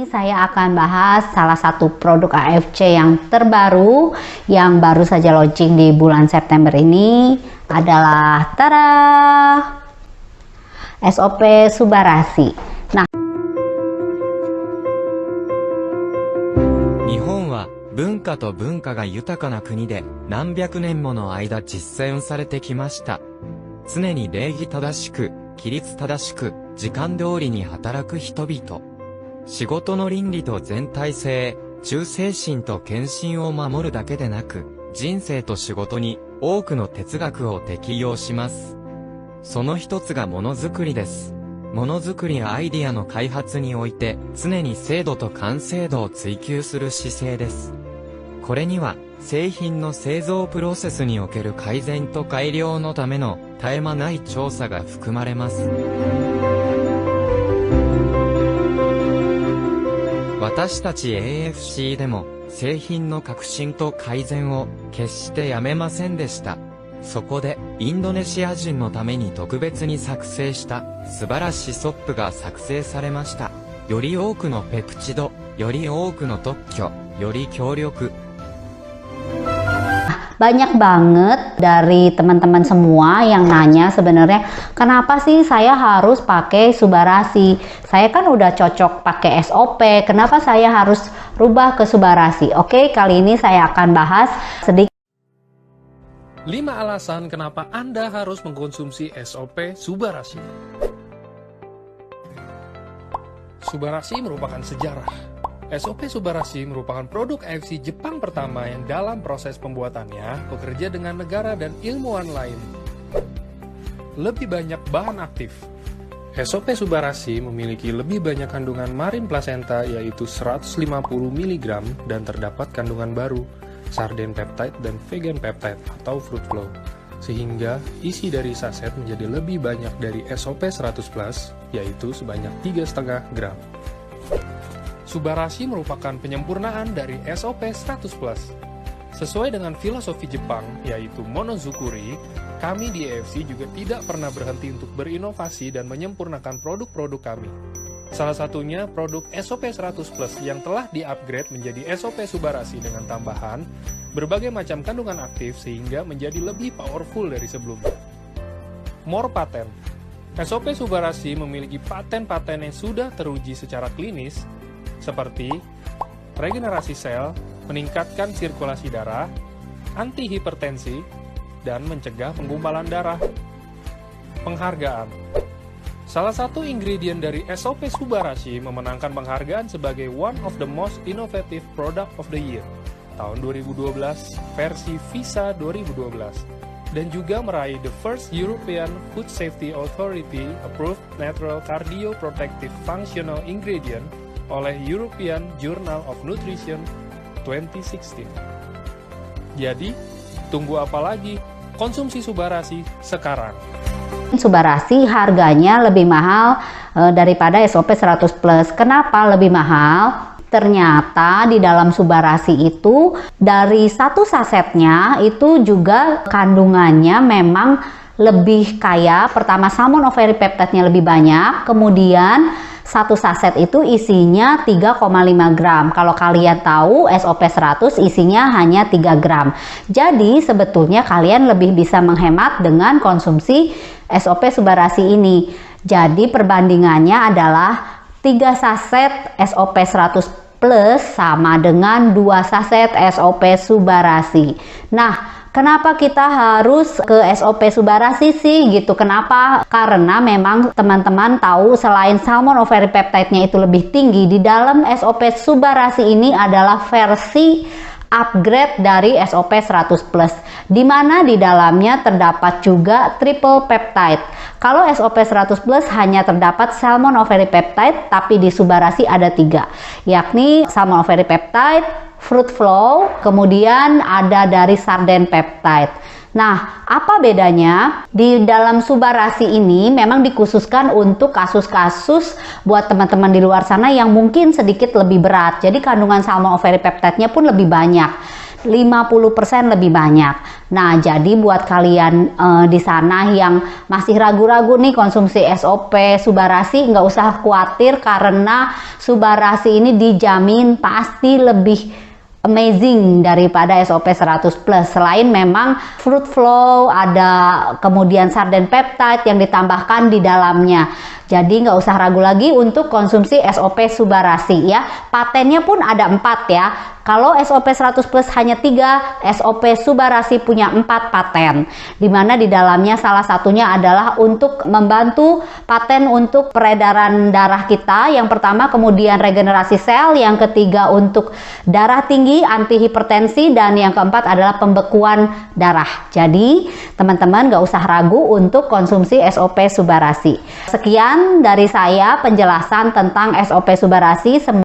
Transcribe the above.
saya akan bahas salah satu produk AFC yang terbaru yang baru saja launching di bulan September ini adalah tada SOP Subarasi. Nah, 日本は文化と文化が豊かな国で何百年もの間実践されてきました。常に礼儀正しく、規律正しく、時間通りに働く人々。仕事の倫理と全体性、忠誠心と献身を守るだけでなく、人生と仕事に多くの哲学を適用します。その一つがものづくりです。ものづくりやアイディアの開発において、常に精度と完成度を追求する姿勢です。これには、製品の製造プロセスにおける改善と改良のための絶え間ない調査が含まれます。私たち AFC でも製品の革新と改善を決してやめませんでした。そこでインドネシア人のために特別に作成した素晴らしいソップが作成されました。より多くのペプチド、より多くの特許、より強力。banyak banget dari teman-teman semua yang nanya sebenarnya kenapa sih saya harus pakai Subarasi? Saya kan udah cocok pakai SOP, kenapa saya harus rubah ke Subarasi? Oke, kali ini saya akan bahas sedikit 5 alasan kenapa Anda harus mengkonsumsi SOP Subarasi. Subarasi merupakan sejarah. SOP Subarasi merupakan produk AFC Jepang pertama yang dalam proses pembuatannya bekerja dengan negara dan ilmuwan lain. Lebih banyak bahan aktif. SOP Subarasi memiliki lebih banyak kandungan marin placenta yaitu 150 mg dan terdapat kandungan baru, sarden peptide dan vegan peptide atau fruit flow. Sehingga isi dari saset menjadi lebih banyak dari SOP 100+, yaitu sebanyak 3,5 gram. Subarasi merupakan penyempurnaan dari SOP 100+. Sesuai dengan filosofi Jepang, yaitu monozukuri, kami di AFC juga tidak pernah berhenti untuk berinovasi dan menyempurnakan produk-produk kami. Salah satunya produk SOP 100+ yang telah di-upgrade menjadi SOP Subarasi dengan tambahan berbagai macam kandungan aktif sehingga menjadi lebih powerful dari sebelumnya. More patent. SOP Subarasi memiliki paten-paten yang sudah teruji secara klinis seperti regenerasi sel, meningkatkan sirkulasi darah, anti-hipertensi, dan mencegah penggumpalan darah. Penghargaan. Salah satu ingredient dari SOP Subarasi memenangkan penghargaan sebagai One of the Most Innovative Product of the Year tahun 2012 versi VISA 2012 dan juga meraih the first European Food Safety Authority Approved Natural Cardioprotective Functional Ingredient oleh European Journal of Nutrition 2016. Jadi, tunggu apa lagi? Konsumsi Subarasi sekarang. Subarasi harganya lebih mahal daripada SOP 100+. Kenapa lebih mahal? Ternyata di dalam Subarasi itu dari satu sasetnya itu juga kandungannya memang lebih kaya. Pertama, salmon ovary peptide-nya lebih banyak, kemudian satu saset itu isinya 3,5 gram. Kalau kalian tahu SOP 100 isinya hanya 3 gram. Jadi sebetulnya kalian lebih bisa menghemat dengan konsumsi SOP Subarasi ini. Jadi perbandingannya adalah 3 saset SOP 100+ sama dengan 2 saset SOP Subarasi. Nah, kenapa kita harus ke SOP Subarasi sih gitu? Kenapa? Karena memang teman-teman tahu selain salmon ovary peptide-nya itu lebih tinggi, di dalam SOP Subarasi ini adalah versi upgrade dari SOP 100+, di mana di dalamnya terdapat juga triple peptide. Kalau SOP 100+ hanya terdapat salmon ovary peptide, tapi di Subarasi ada 3, yakni salmon ovary peptide, fruit flow, kemudian ada dari sarden peptide. Nah, apa bedanya? Di dalam Subarasi ini memang dikhususkan untuk kasus-kasus buat teman-teman di luar sana yang mungkin sedikit lebih berat. Jadi kandungan salmon ovary peptide-nya pun lebih banyak. 50% lebih banyak. Nah, jadi buat kalian di sana yang masih ragu-ragu nih konsumsi SOP Subarasi, nggak usah khawatir karena Subarasi ini dijamin pasti lebih amazing daripada SOP 100 plus. Selain memang fruit flow, ada kemudian sarden peptide yang ditambahkan di dalamnya. Jadi nggak usah ragu lagi untuk konsumsi SOP Subarasi ya. Patennya pun ada 4 ya. Kalau SOP 100 plus hanya 3, SOP Subarasi punya 4 paten. Dimana di dalamnya salah satunya adalah untuk membantu paten untuk peredaran darah kita. Yang pertama kemudian regenerasi sel, yang ketiga untuk darah tinggi, anti hipertensi, dan yang keempat adalah pembekuan darah. Jadi teman-teman nggak usah ragu untuk konsumsi SOP Subarasi. Sekian dari saya penjelasan tentang SOP Subarasi.